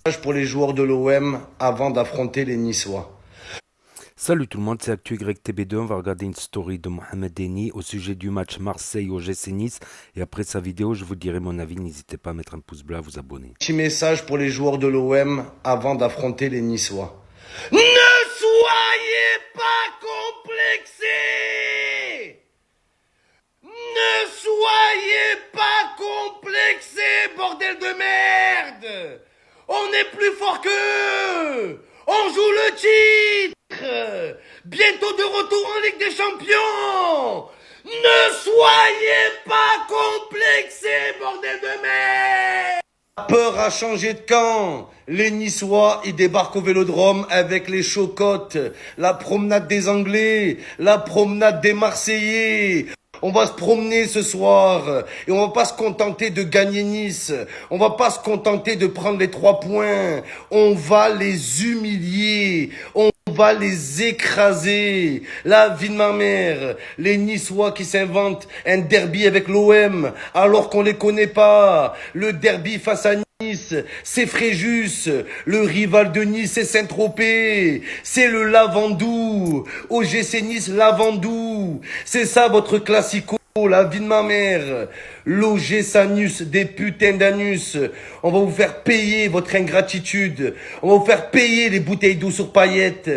Pour les joueurs de l'OM avant d'affronter les Niçois. Salut tout le monde, c'est ActuYTB2. On va regarder une story de Mohamed Eni au sujet du match Marseille au GC Nice. Et après sa vidéo, je vous dirai mon avis. N'hésitez pas à mettre un pouce bleu, à vous abonner. Petit message pour les joueurs de l'OM avant d'affronter les Niçois. Ne soyez pas complexés! Ne soyez pas complexés, bordel de merde! On est plus fort qu'eux! On joue le titre! Bientôt de retour en Ligue des Champions! Ne soyez pas complexés, bordel de merde! La peur a changé de camp. Les Niçois, ils débarquent au Vélodrome avec les chocottes, la promenade des Anglais, la promenade des Marseillais. On va se promener ce soir et on va pas se contenter de gagner Nice. On va pas se contenter de prendre les 3 points. On va les humilier. On va les écraser. La vie de ma mère. Les Niçois qui s'inventent un derby avec l'OM alors qu'on les connaît pas. Le derby face à Nice, c'est Fréjus. Le rival de Nice, c'est Saint-Tropez. C'est le Lavandou. OGC Nice, Lavandou. C'est ça votre classico. La vie de ma mère, logez Sanus, des putains d'anus. On va vous faire payer votre ingratitude. On va vous faire payer les bouteilles d'eau sur paillettes.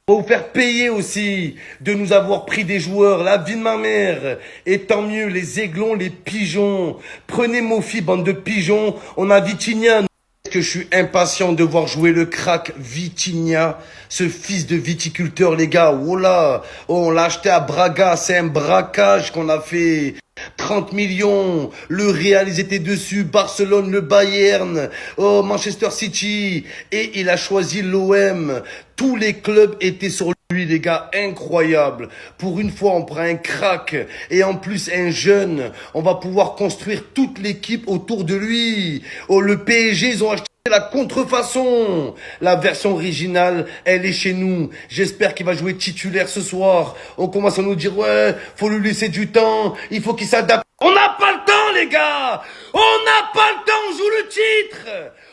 On va vous faire payer aussi de nous avoir pris des joueurs. La vie de ma mère. Et tant mieux, les aiglons, les pigeons. Prenez Mofi, bande de pigeons. On a Vitinha. Que je suis impatient de voir jouer le crack Vitinha, ce fils de viticulteur, les gars. Oh là, oh, on l'a acheté à Braga, c'est un braquage qu'on a fait. 30 millions, le Real, ils étaient dessus, Barcelone, le Bayern, oh, Manchester City, et il a choisi l'OM. Tous les clubs étaient sur lui, les gars, incroyable. Pour une fois, on prend un crack, et en plus un jeune. On va pouvoir construire toute l'équipe autour de lui. Oh, le PSG, ils ont acheté la contrefaçon. La version originale, elle est chez nous. J'espère qu'il va jouer titulaire ce soir. On commence à nous dire, ouais, faut lui laisser du temps. Il faut qu'il s'adapte. On n'a pas le temps, les gars. On n'a pas le temps, on joue le titre.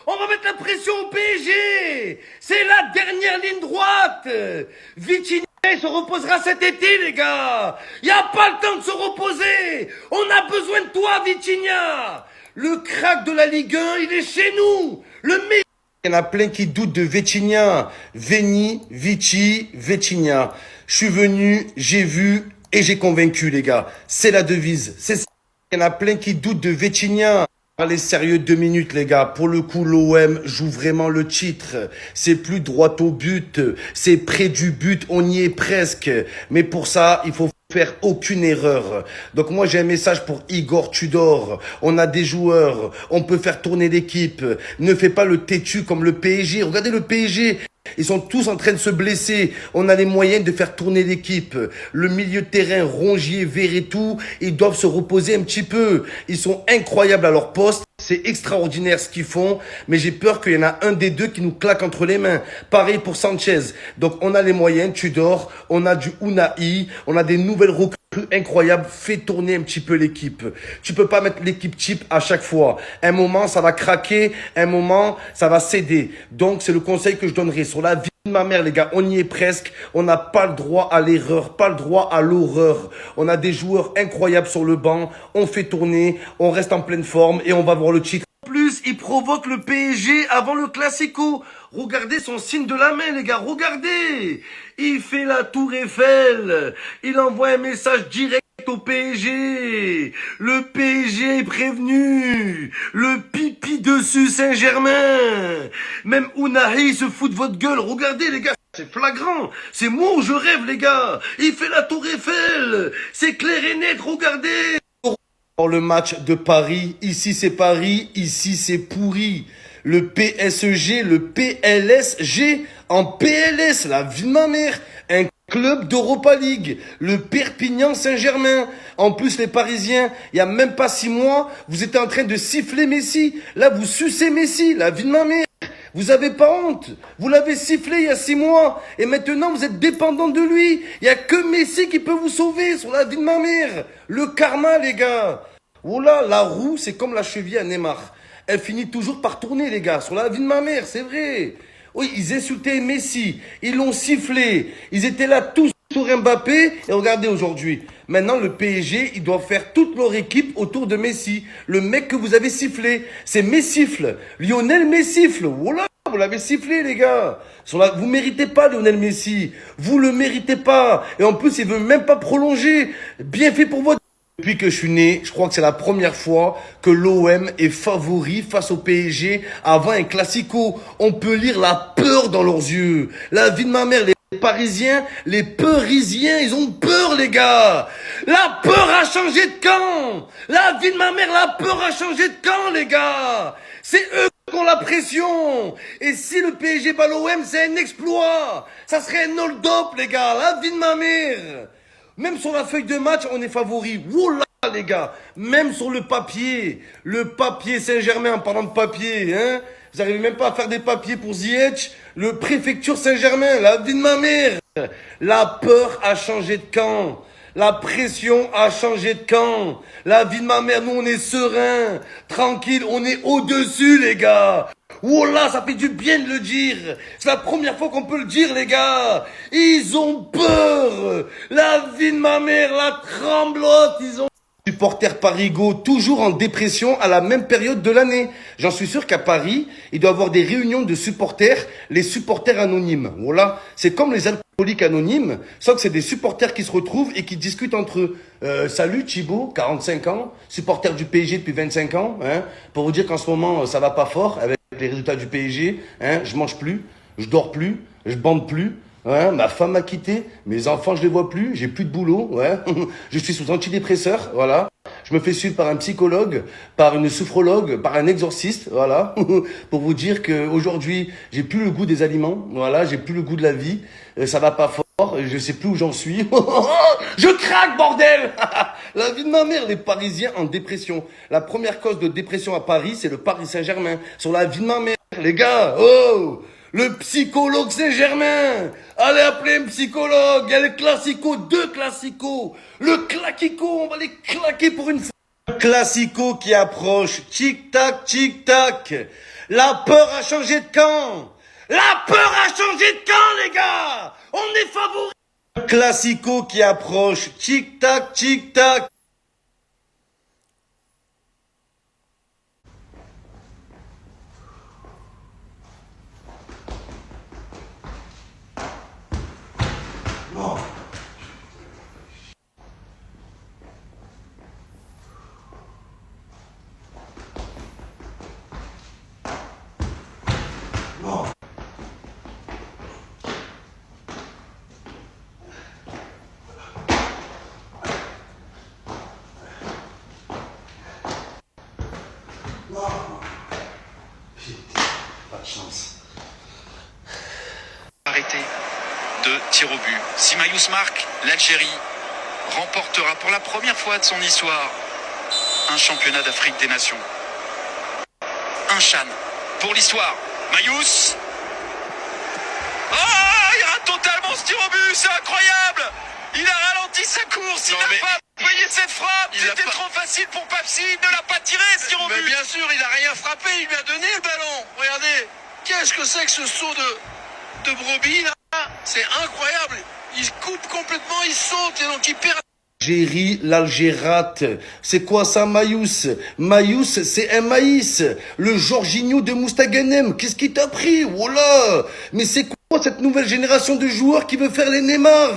On va mettre la pression au PSG. C'est la dernière ligne droite. Vitinha, il se reposera cet été, les gars. Il n'y a pas le temps de se reposer. On a besoin de toi, Vitinha. Le crack de la Ligue 1, il est chez nous. Le meilleur. Il y en a plein qui doutent de Vitinha. Veni, Vici, Vitinha. Je suis venu, j'ai vu et j'ai convaincu, les gars. C'est la devise. C'est ça. Il y en a plein qui doutent de Vitinha. Parlez sérieux 2 minutes, les gars. Pour le coup, l'OM joue vraiment le titre. C'est plus droit au but. C'est près du but. On y est presque. Mais pour ça, il faut faire aucune erreur. Donc moi, j'ai un message pour Igor Tudor. On a des joueurs. On peut faire tourner l'équipe. Ne fais pas le têtu comme le PSG. Regardez le PSG. Ils sont tous en train de se blesser. On a les moyens de faire tourner l'équipe. Le milieu de terrain, Rongier, Verretou, ils doivent se reposer un petit peu. Ils sont incroyables à leur poste. C'est extraordinaire ce qu'ils font, mais j'ai peur qu'il y en a un des deux qui nous claque entre les mains. Pareil pour Sanchez. Donc on a les moyens, Tudor, on a du Unai, on a des nouvelles recrues incroyables. Fais tourner un petit peu l'équipe. Tu peux pas mettre l'équipe type à chaque fois. Un moment, ça va craquer, un moment, ça va céder. Donc c'est le conseil que je donnerai sur la vie de ma mère, les gars. On y est presque. On n'a pas le droit à l'erreur, pas le droit à l'horreur. On a des joueurs incroyables sur le banc. On fait tourner, on reste en pleine forme et on va voir le titre. En plus, il provoque le PSG avant le Classico. Regardez son signe de la main, les gars. Regardez. Il fait la tour Eiffel. Il envoie un message direct au PSG. Le PSG est prévenu. Le pipi dessus Saint-Germain. Même Unai se fout de votre gueule. Regardez, les gars. C'est flagrant. C'est moi où je rêve, les gars. Il fait la tour Eiffel. C'est clair et net. Regardez. Le match de Paris, ici c'est Paris, ici c'est pourri. Le PSG, le PLSG en PLS, la vie de ma mère, un club d'Europa League, le Perpignan Saint-Germain. En plus les Parisiens, il y a même pas 6 mois, vous étiez en train de siffler Messi. Là vous sucez Messi, la vie de ma mère. Vous avez pas honte. Vous l'avez sifflé il y a 6 mois. Et maintenant, vous êtes dépendant de lui. Il y a que Messi qui peut vous sauver sur la vie de ma mère. Le karma, les gars. Oh là, la roue, c'est comme la cheville à Neymar. elle finit toujours par tourner, les gars, sur la vie de ma mère, c'est vrai. Oui, ils insultaient Messi, ils l'ont sifflé, ils étaient là tous sur Mbappé, et regardez aujourd'hui. Maintenant, le PSG, ils doivent faire toute leur équipe autour de Messi. Le mec que vous avez sifflé, c'est Messifle. Lionel Messifle. Voilà, vous l'avez sifflé, les gars. Vous méritez pas Lionel Messi. Vous le méritez pas. Et en plus, il veut même pas prolonger. Bien fait pour votre... Depuis que je suis né, je crois que c'est la première fois que l'OM est favori face au PSG avant un classico. On peut lire la peur dans leurs yeux. La vie de ma mère, les Parisiens, les Peurisiens, ils ont peur, les gars. La peur a changé de camp. La vie de ma mère, la peur a changé de camp, les gars. C'est eux qui ont la pression. Et si le PSG bat l'OM, c'est un exploit. Ça serait un hold-up, les gars. La vie de ma mère. Même sur la feuille de match, on est favori. Oula, les gars. Même sur le papier Saint-Germain, en parlant de papier, hein. Vous n'arrivez même pas à faire des papiers pour Ziyech. Le préfecture Saint-Germain, la vie de ma mère. La peur a changé de camp. La pression a changé de camp. La vie de ma mère, nous on est serein, tranquille, on est au-dessus, les gars. Wallah, ça fait du bien de le dire. C'est la première fois qu'on peut le dire, les gars. Ils ont peur. La vie de ma mère, la tremblote, ils ont... Supporters parigots toujours en dépression à la même période de l'année. J'en suis sûr qu'à Paris, il doit y avoir des réunions de supporters, les supporters anonymes. Voilà, c'est comme les alcooliques anonymes, sauf que c'est des supporters qui se retrouvent et qui discutent entre eux. Salut Thibaut, 45 ans, supporter du PSG depuis 25 ans, hein, pour vous dire qu'en ce moment ça va pas fort avec les résultats du PSG. Hein, je mange plus, je dors plus, je bande plus. Ouais, ma femme m'a quitté, mes enfants je les vois plus, j'ai plus de boulot, ouais. Je suis sous antidépresseur, voilà. Je me fais suivre par un psychologue, par une sophrologue, par un exorciste, voilà. Pour vous dire que aujourd'hui, j'ai plus le goût des aliments, voilà, j'ai plus le goût de la vie, ça va pas fort, je sais plus où j'en suis. Je craque, bordel. La vie de ma mère, les Parisiens en dépression. La première cause de dépression à Paris, c'est le Paris Saint-Germain. Sur la vie de ma mère, les gars, oh! Le psychologue Saint-Germain. Allez appeler un psychologue. Il y a le classico, 2 classicos. Le claquico, on va les claquer pour une fois. Le classico qui approche. Tic-tac, tic-tac. La peur a changé de camp. La peur a changé de camp, les gars. On est favoris. Le classico qui approche. Tic-tac, tic-tac. Pas de chance. Arrêté de tir au but. Si Mayous marque, l'Algérie remportera pour la première fois de son histoire un championnat d'Afrique des Nations. Un Chan pour l'histoire. Mayous. Oh, il rate totalement ce tir au but, c'est incroyable. Il a ralenti sa course, il n'a pas payé cette frappe. C'était trop facile pour Papsi, il ne l'a pas tiré ce tir au but. Mais bien sûr, il n'a rien frappé, il lui a donné le ballon. Regardez, qu'est-ce que c'est que ce saut de brebis là? C'est incroyable. Il coupe complètement, il saute et donc il perd. Algérie, l'Algérate. C'est quoi ça, Mayous? Mayous, c'est un maïs. Le Jorginho de Moustaganem. Qu'est-ce qui t'a pris? Voilà. Mais c'est quoi cette nouvelle génération de joueurs qui veut faire les Neymar?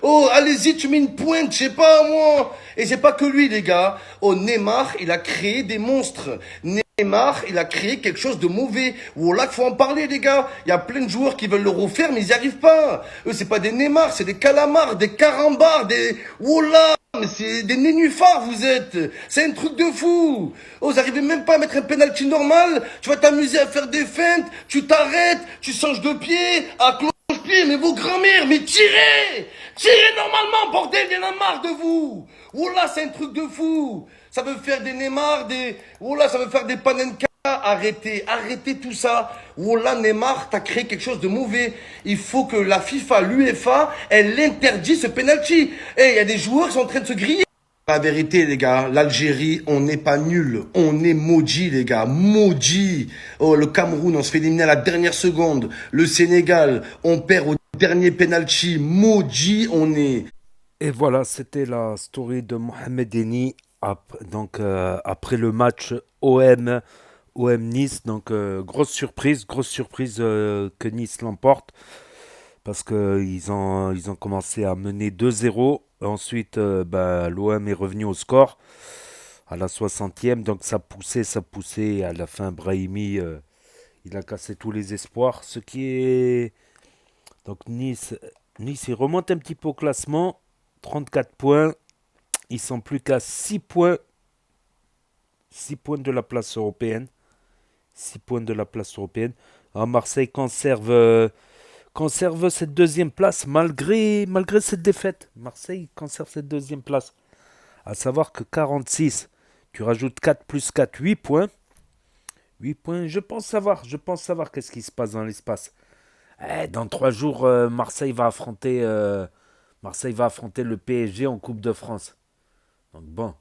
Oh, allez-y, tu mets une pointe, je sais pas, moi. Et c'est pas que lui, les gars. Oh, Neymar, il a créé des monstres. Neymar, il a créé quelque chose de mauvais. Voilà qu'il faut en parler, les gars. Il y a plein de joueurs qui veulent le refaire, mais ils n'y arrivent pas. Eux, c'est pas des Neymar, c'est des calamars, des carambars, des... Voilà, mais c'est des nénuphars, vous êtes. C'est un truc de fou. Oh, vous arrivez même pas à mettre un penalty normal. Tu vas t'amuser à faire des feintes. Tu t'arrêtes, tu changes de pied, à cloche-pied. Mais vos grand-mères, mais tirez! Tirez normalement, bordel, il y en a marre de vous. Voilà, c'est un truc de fou. Ça veut faire des Neymar, des... Voilà, ça veut faire des Panenka. Arrêtez, arrêtez tout ça. Voilà, Neymar, t'as créé quelque chose de mauvais. Il faut que la FIFA, l'UEFA, elle interdit ce penalty. Et il y a des joueurs qui sont en train de se griller. La vérité, les gars, l'Algérie, on n'est pas nul. On est maudit, les gars. Maudit. Oh, le Cameroun, on se fait éliminer à la dernière seconde. Le Sénégal, on perd au dernier penalty. Maudit, on est. Et voilà, c'était la story de Mohamed Eni donc, après le match OM Nice. Donc grosse surprise que Nice l'emporte parce qu'ils ont commencé à mener 2-0. Ensuite, l'OM est revenu au score à la 60e. Donc ça poussait, ça poussait. À la fin, Brahimi, il a cassé tous les espoirs. Ce qui est... Donc Nice, il remonte un petit peu au classement. 34 points. Ils sont plus qu'à 6 points. 6 points de la place européenne. 6 points de la place européenne. Alors Marseille conserve cette deuxième place malgré cette défaite. Marseille conserve cette deuxième place. À savoir que 46, tu rajoutes 4 plus 4, 8 points. 8 points, je pense savoir qu'est-ce qui se passe dans l'espace. Dans 3 jours, Marseille va affronter le PSG en Coupe de France. Donc bon,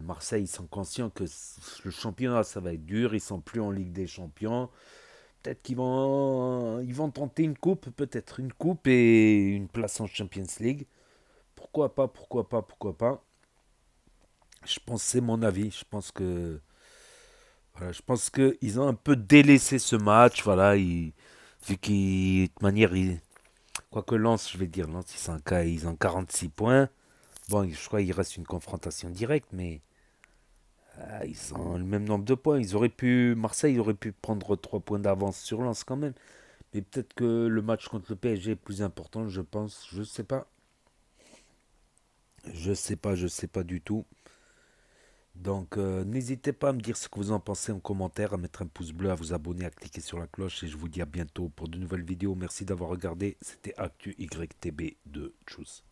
Marseille, ils sont conscients que le championnat, ça va être dur. Ils sont plus en Ligue des Champions. Peut-être qu'ils vont tenter une coupe, peut-être une coupe et une place en Champions League. Pourquoi pas, pourquoi pas, pourquoi pas. Je pense que c'est mon avis. Je pense qu'ils ont un peu délaissé ce match. Voilà, vu qu'ils, de toute manière, quoique Lens, je vais dire, Lens, ils ont 46 points. Bon, je crois qu'il reste une confrontation directe, mais ils ont le même nombre de points. Marseille aurait pu prendre 3 points d'avance sur Lens quand même. Mais peut-être que le match contre le PSG est plus important, je pense. Je sais pas. Je sais pas du tout. Donc, n'hésitez pas à me dire ce que vous en pensez en commentaire, à mettre un pouce bleu, à vous abonner, à cliquer sur la cloche. Et je vous dis à bientôt pour de nouvelles vidéos. Merci d'avoir regardé. C'était Actu YTB de Tchuss.